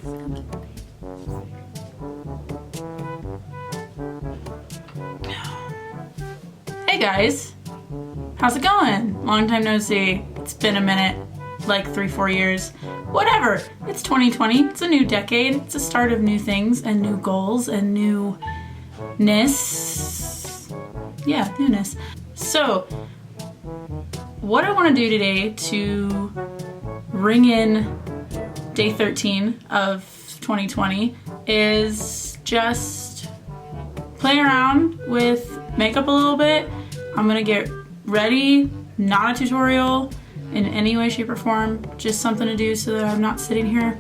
Hey guys, how's it going? Long time no see. It's been a minute, like 3-4 years. Whatever, it's 2020, it's a new decade, it's a start of new things and new goals and newness. Yeah, newness. So, what I want to do today to ring in day 13 of 2020 is just play around with makeup a little bit. I'm gonna get ready, not a tutorial in any way, shape, or form, just something to do so that I'm not sitting here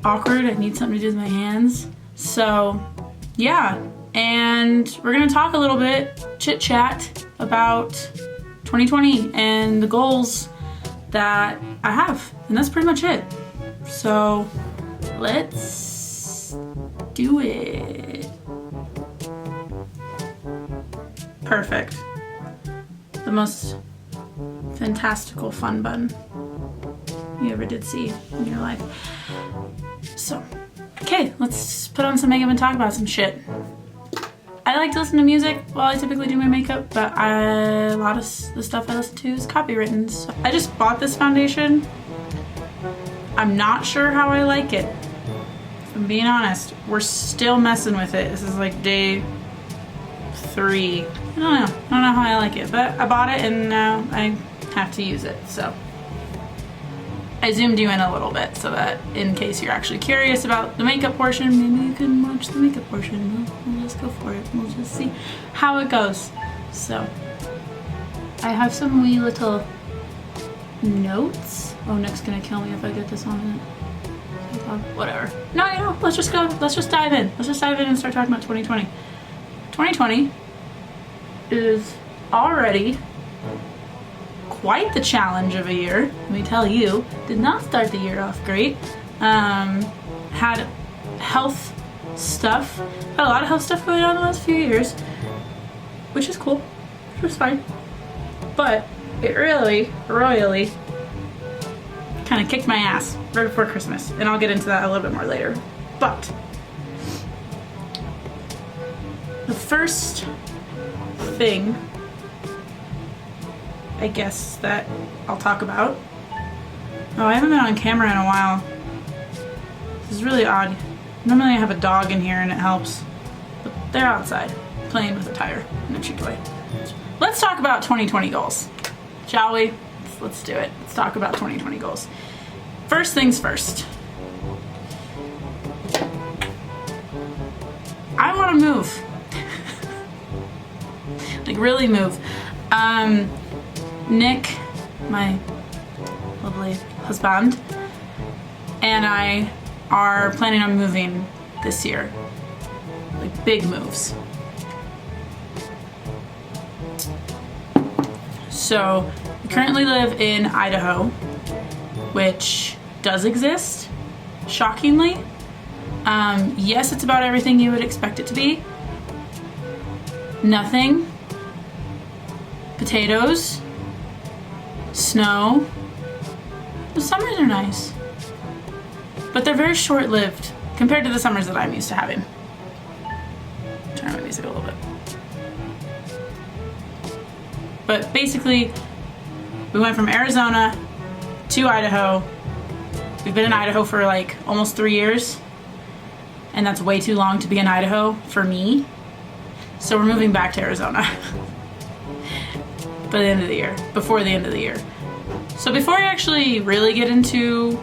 awkward. I need something to do with my hands. So yeah, and we're gonna talk a little bit, chit chat about 2020 and the goals that I have, and that's pretty much it. So let's do it. Perfect. The most fantastical fun bun you ever did see in your life. So, okay, let's put on some makeup and talk about some shit. I like to listen to music while I typically do my makeup, but a lot of the stuff I listen to is copywritten. So I just bought this foundation. I'm not sure how I like it. If I'm being honest, we're still messing with it. This is like day 3. I don't know how I like it, but I bought it and now I have to use it, so. I zoomed you in a little bit so that in case you're actually curious about the makeup portion, maybe you can watch the makeup portion. We'll just go for it. We'll just see how it goes. So, I have some wee little notes. Oh, Nick's gonna kill me if I get this on it. Whatever. No, let's just go. Let's just dive in. Let's just dive in and start talking about 2020. 2020 is already quite the challenge of a year. Let me tell you, did not start the year off great. Had health stuff, had a lot of health stuff going on the last few years, which is cool, which was fine. But it really, royally kind of kicked my ass right before Christmas, and I'll get into that a little bit more later. But the first thing I guess that I'll talk about. Oh, I haven't been on camera in a while. This is really odd. Normally I have a dog in here and it helps, but they're outside playing with a tire in a cheap way. Let's talk about 2020 goals, shall we? Let's do it. Let's talk about 2020 goals. First things first. I want to move. Like really move. Nick, my lovely husband, and I are planning on moving this year. Like big moves. So we currently live in Idaho, which does exist, shockingly. Yes, it's about everything you would expect it to be. Nothing. Potatoes. Snow. The summers are nice, but they're very short-lived compared to the summers that I'm used to having. Turn my music a little bit. But basically, we went from Arizona to Idaho. We've been in Idaho for like almost 3 years, and that's way too long to be in Idaho for me. So we're moving back to Arizona. By the end of the year, before the end of the year. So before I actually really get into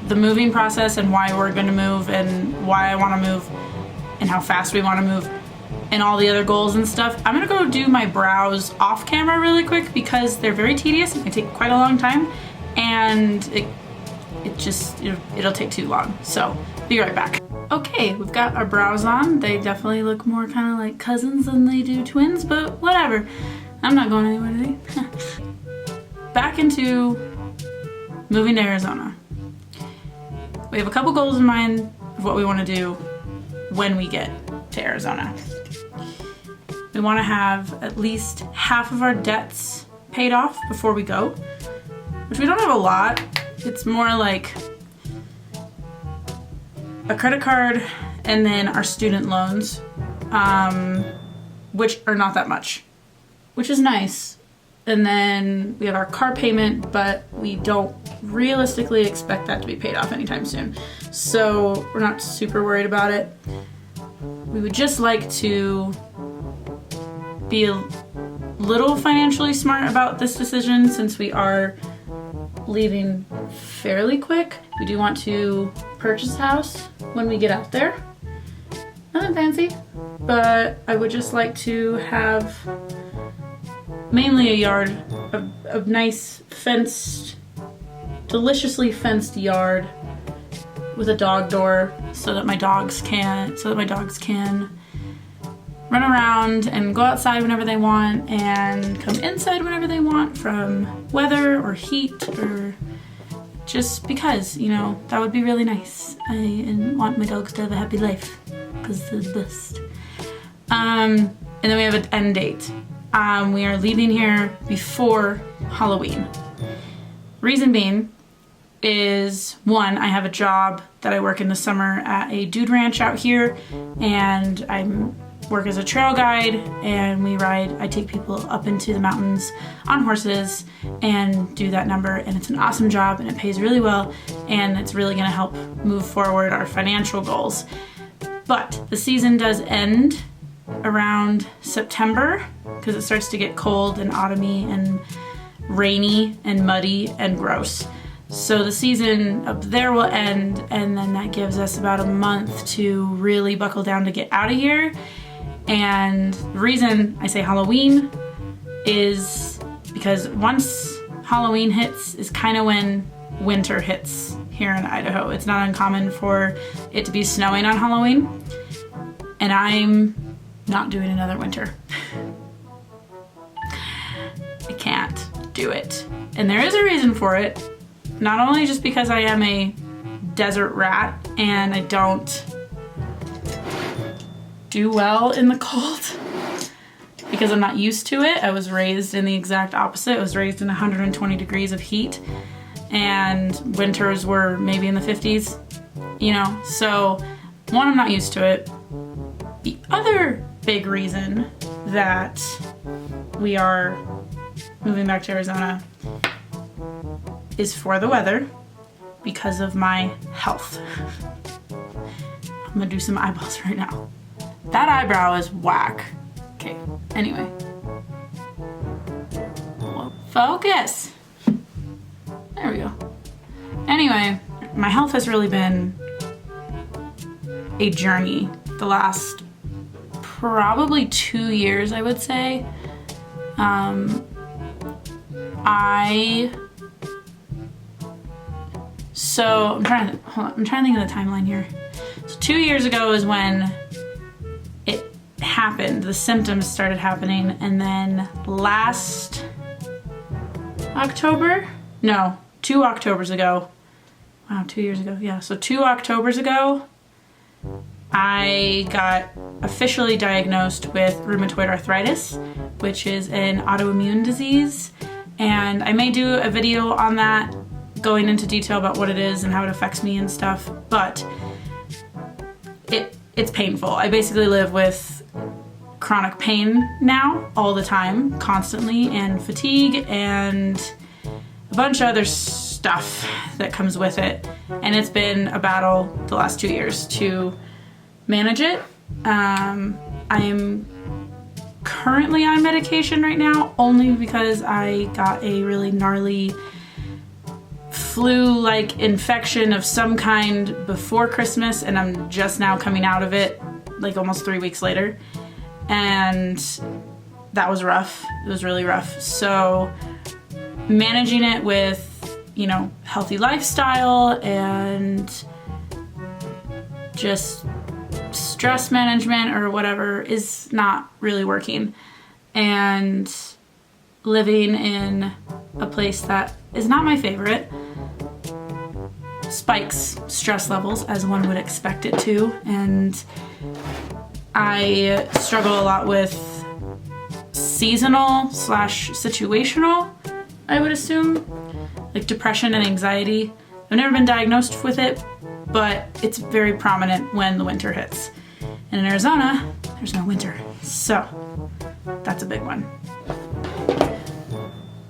the moving process and why we're gonna move and why I wanna move and how fast we wanna move and all the other goals and stuff, I'm gonna go do my brows off camera really quick because they're very tedious and they take quite a long time, and it'll take too long. So be right back. Okay, we've got our brows on. They definitely look more kind of like cousins than they do twins, but whatever. I'm not going anywhere today. Back into moving to Arizona. We have a couple goals in mind of what we want to do when we get to Arizona. We want to have at least half of our debts paid off before we go, which we don't have a lot. It's more like a credit card and then our student loans, which are not that much, which is nice. And then we have our car payment, but we don't realistically expect that to be paid off anytime soon. So we're not super worried about it. We would just like to be a little financially smart about this decision since we are leaving fairly quick. We do want to purchase a house when we get out there. Nothing fancy, but I would just like to have mainly a yard, a nice fenced, deliciously fenced yard with a dog door so that my dogs can run around and go outside whenever they want and come inside whenever they want from weather or heat or just because, you know, that would be really nice. I want my dogs to have a happy life because they're the best. And then we have an end date. We are leaving here before Halloween. Reason being is, one, I have a job that I work in the summer at a dude ranch out here, and I work as a trail guide, and I take people up into the mountains on horses and do that number, and it's an awesome job and it pays really well, and it's really gonna help move forward our financial goals. But the season does end around September because it starts to get cold and autumny and rainy and muddy and gross. So the season up there will end, and then that gives us about a month to really buckle down to get out of here. And the reason I say Halloween is because once Halloween hits is kind of when winter hits here in Idaho. It's not uncommon for it to be snowing on Halloween, and I'm not doing another winter. I can't do it. And there is a reason for it. Not only just because I am a desert rat and I don't do well in the cold because I'm not used to it. I was raised in the exact opposite. I was raised in 120 degrees of heat, and winters were maybe in the 50s, you know? So one, I'm not used to it. The other big reason that we are moving back to Arizona is for the weather, because of my health. I'm gonna do some eyeballs right now. That eyebrow is whack. Okay, anyway. Focus. There we go. Anyway, my health has really been a journey the last probably 2 years, I would say. I'm trying to think of the timeline here. So 2 years ago is when it happened. The symptoms started happening, and then last October? No, 2 Octobers ago. Wow, 2 years ago. Yeah, so 2 Octobers ago, I got officially diagnosed with rheumatoid arthritis, which is an autoimmune disease. And I may do a video on that, going into detail about what it is and how it affects me and stuff, but it's painful. I basically live with chronic pain now, all the time, constantly, and fatigue, and a bunch of other stuff that comes with it. And it's been a battle the last 2 years to manage it. I'm currently on medication right now, only because I got a really gnarly flu-like infection of some kind before Christmas, and I'm just now coming out of it like almost 3 weeks later, and that was rough. It was really rough. So managing it with, you know, healthy lifestyle and just stress management or whatever is not really working, and living in a place that is not my favorite spikes stress levels, as one would expect it to, and I struggle a lot with seasonal / situational, I would assume, like depression and anxiety. I've never been diagnosed with it, but it's very prominent when the winter hits. And in Arizona, there's no winter. So that's a big one.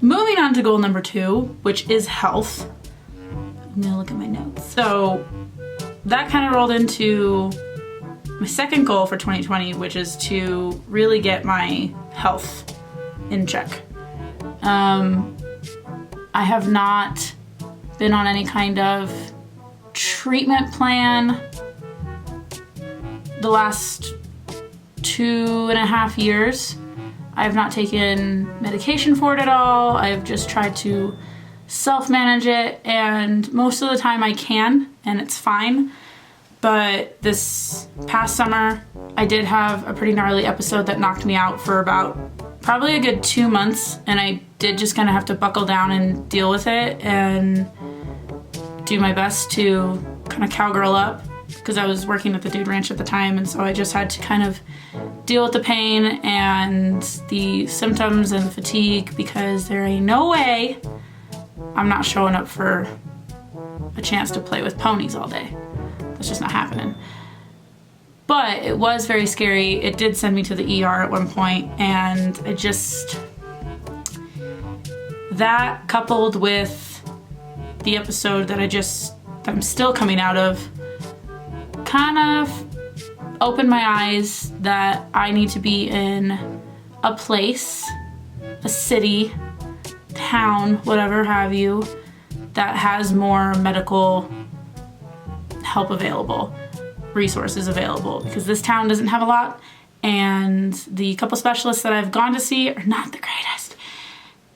Moving on to goal number 2, which is health. I'm gonna look at my notes. So that kind of rolled into my second goal for 2020, which is to really get my health in check. I have not been on any kind of treatment plan the last 2.5 years. I have not taken medication for it at all. I've just tried to self-manage it, and most of the time I can, and it's fine. But this past summer, I did have a pretty gnarly episode that knocked me out for about probably a good 2 months, and I did just kind of have to buckle down and deal with it and do my best to kind of cowgirl up, because I was working at the Dude Ranch at the time, and so I just had to kind of deal with the pain and the symptoms and the fatigue, because there ain't no way I'm not showing up for a chance to play with ponies all day. That's just not happening. But it was very scary. It did send me to the ER at one point, and I just, that coupled with the episode that I'm still coming out of, kind of opened my eyes that I need to be in a place, a city, town, whatever have you, that has more medical help available, resources available, because this town doesn't have a lot, and the couple specialists that I've gone to see are not the greatest.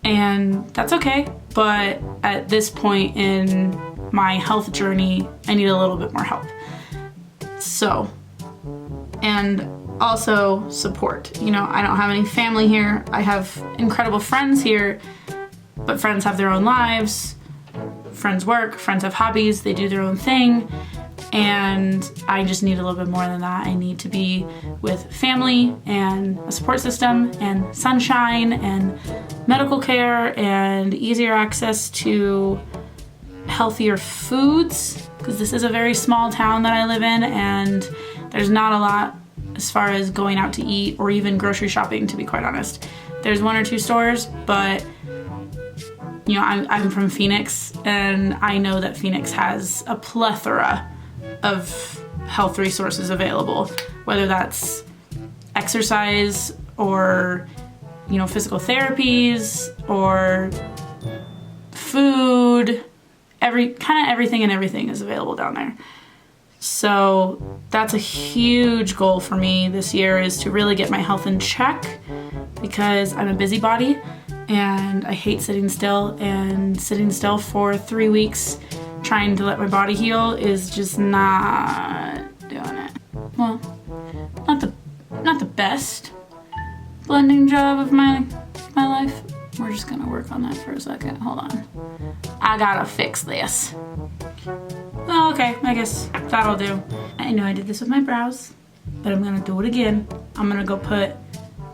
And that's okay, but at this point in my health journey, I need a little bit more help. So, and also support. You know, I don't have any family here. I have incredible friends here, but friends have their own lives. Friends work, friends have hobbies, they do their own thing. And I just need a little bit more than that. I need to be with family and a support system and sunshine and medical care and easier access to healthier foods, because this is a very small town that I live in, and there's not a lot as far as going out to eat or even grocery shopping, to be quite honest. There's 1 or 2 stores, but you know, I'm from Phoenix, and I know that Phoenix has a plethora of health resources available, whether that's exercise or, you know, physical therapies or food. Everything and everything is available down there. So that's a huge goal for me this year, is to really get my health in check, because I'm a busybody and I hate sitting still, and sitting still for 3 weeks trying to let my body heal is just not doing it. Well, not the best blending job of my life. We're just gonna work on that for a second. Hold on. I gotta fix this. Oh, okay, I guess that'll do. I know I did this with my brows, but I'm gonna do it again. I'm gonna go put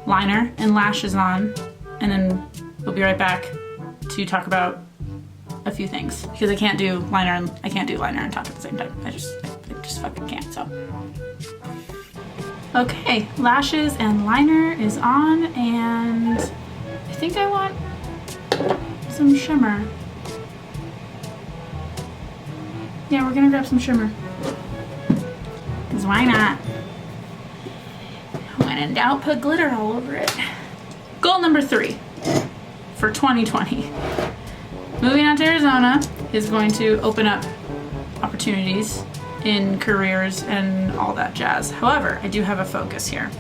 liner and lashes on, and then we'll be right back to talk about a few things, because I can't do liner and talk at the same time. I just fucking can't. So okay, lashes and liner is on, and I think I want some shimmer. Yeah, we're gonna grab some shimmer, because why not? When in doubt, put glitter all over it. Goal number 3 for 2020. Moving on to Arizona is going to open up opportunities in careers and all that jazz. However, I do have a focus here.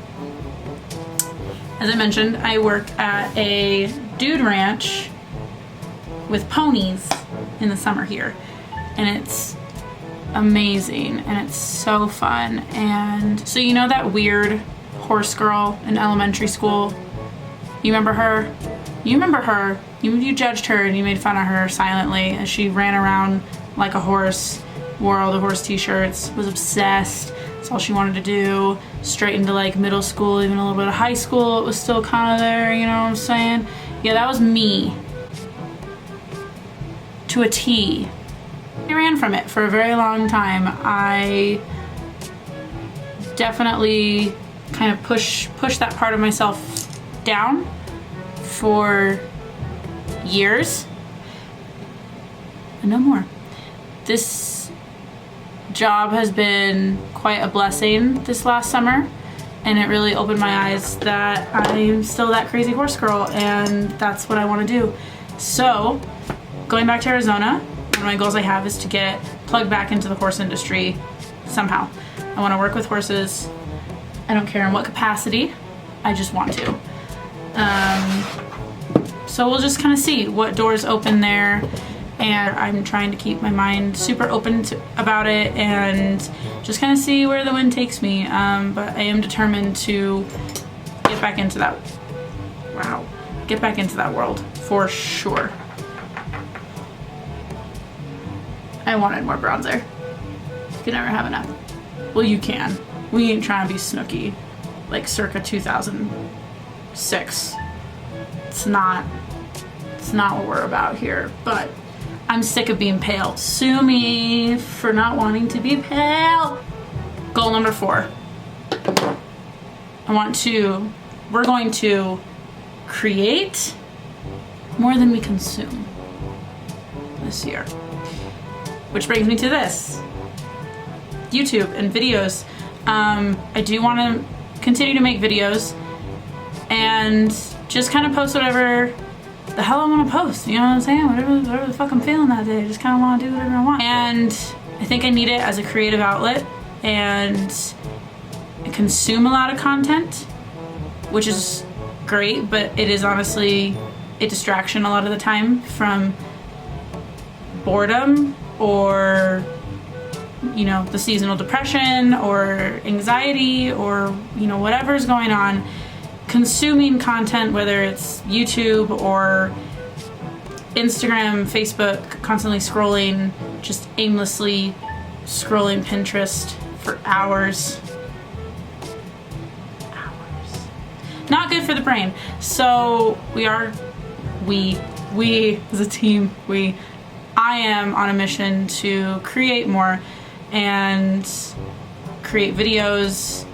As I mentioned, I work at a dude ranch with ponies in the summer here, and it's amazing and it's so fun. And so, you know that weird horse girl in elementary school? You remember her? You judged her and you made fun of her silently as she ran around like a horse, wore all the horse t-shirts, was obsessed. That's all she wanted to do. Straight into like middle school, even a little bit of high school, it was still kind of there, you know what I'm saying? Yeah, that was me. To a T. I ran from it for a very long time. I definitely kind of push that part of myself down for years and no more. This job has been quite a blessing this last summer, and it really opened my eyes that I'm still that crazy horse girl, and that's what I want to do. So going back to Arizona, one of my goals I have is to get plugged back into the horse industry somehow. I want to work with horses. I don't care in what capacity, I just want to. So we'll just kind of see what doors open there, and I'm trying to keep my mind super open about it and just kind of see where the wind takes me. But I am determined to get back into that, get back into that world for sure. I wanted more bronzer. You can never have enough. Well, you can. We ain't trying to be snooky like circa 2006. It's not what we're about here, but I'm sick of being pale. Sue me for not wanting to be pale. Goal number 4. We're going to create more than we consume this year. Which brings me to this. YouTube and videos. I do want to continue to make videos and just kind of post whatever the hell I want to post, you know what I'm saying? Whatever the fuck I'm feeling that day. I just kind of want to do whatever I want. And I think I need it as a creative outlet, and I consume a lot of content, which is great, but it is honestly a distraction a lot of the time from boredom or, you know, the seasonal depression or anxiety or, you know, whatever's going on. Consuming content, whether it's YouTube or Instagram, Facebook, constantly scrolling, just aimlessly scrolling Pinterest for hours. Not good for the brain. So we as a team, I am on a mission to create more and create videos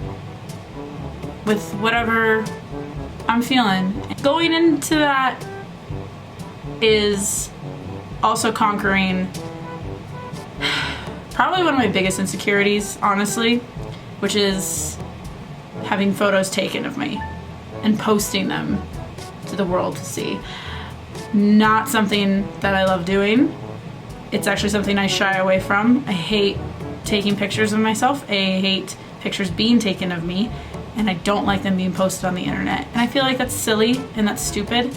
with whatever I'm feeling. Going into that is also conquering probably one of my biggest insecurities, honestly, which is having photos taken of me and posting them to the world to see. Not something that I love doing. It's actually something I shy away from. I hate taking pictures of myself. I hate pictures being taken of me, and I don't like them being posted on the internet. And I feel like that's silly and that's stupid,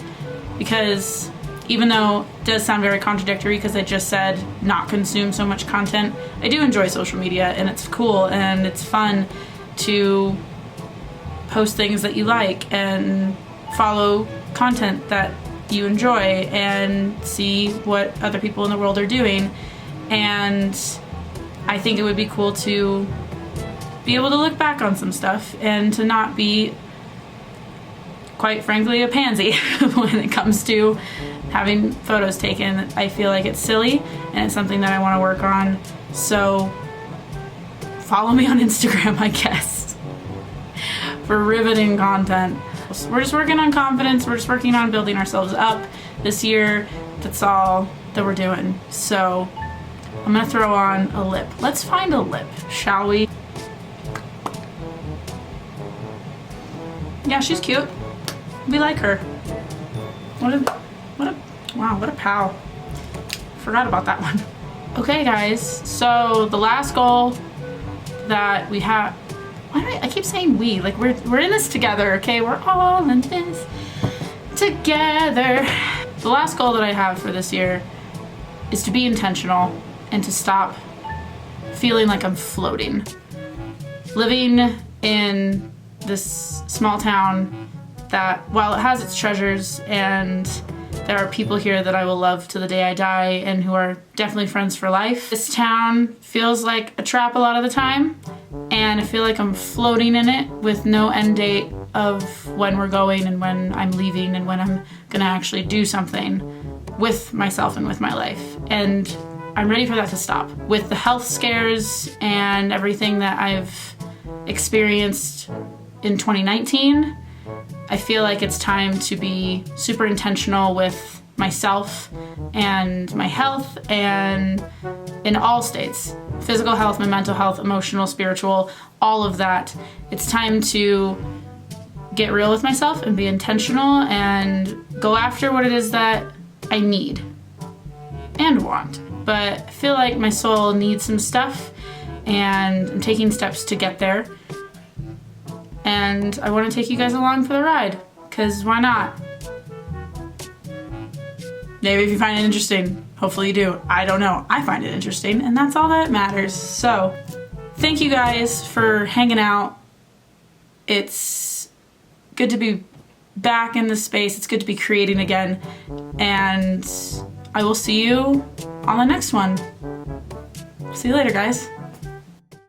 because even though it does sound very contradictory because I just said not consume so much content, I do enjoy social media, and it's cool and it's fun to post things that you like and follow content that you enjoy and see what other people in the world are doing. And I think it would be cool to be able to look back on some stuff and to not be, quite frankly, a pansy when it comes to having photos taken. I feel like it's silly and it's something that I want to work on. So follow me on Instagram, I guess, for riveting content. We're just working on confidence. We're just working on building ourselves up this year. That's all that we're doing. So I'm gonna throw on a lip. Let's find a lip, shall we? Yeah, she's cute. We like her. What a pal. Forgot about that one. Okay, guys, so the last goal that we have, I keep saying we, like we're in this together, okay? We're all in this together. The last goal that I have for this year is to be intentional and to stop feeling like I'm floating. Living in this small town that, while it has its treasures and there are people here that I will love to the day I die and who are definitely friends for life, this town feels like a trap a lot of the time, and I feel like I'm floating in it with no end date of when we're going and when I'm leaving and when I'm gonna actually do something with myself and with my life. And I'm ready for that to stop. With the health scares and everything that I've experienced in 2019, I feel like it's time to be super intentional with myself and my health, and in all states. Physical health, my mental health, emotional, spiritual, all of that. It's time to get real with myself and be intentional and go after what it is that I need and want. But I feel like my soul needs some stuff, and I'm taking steps to get there. And I want to take you guys along for the ride, because why not? Maybe if you find it interesting. Hopefully you do. I don't know. I find it interesting, and that's all that matters. So, thank you guys for hanging out. It's good to be back in this space. It's good to be creating again. And I will see you on the next one. See you later, guys.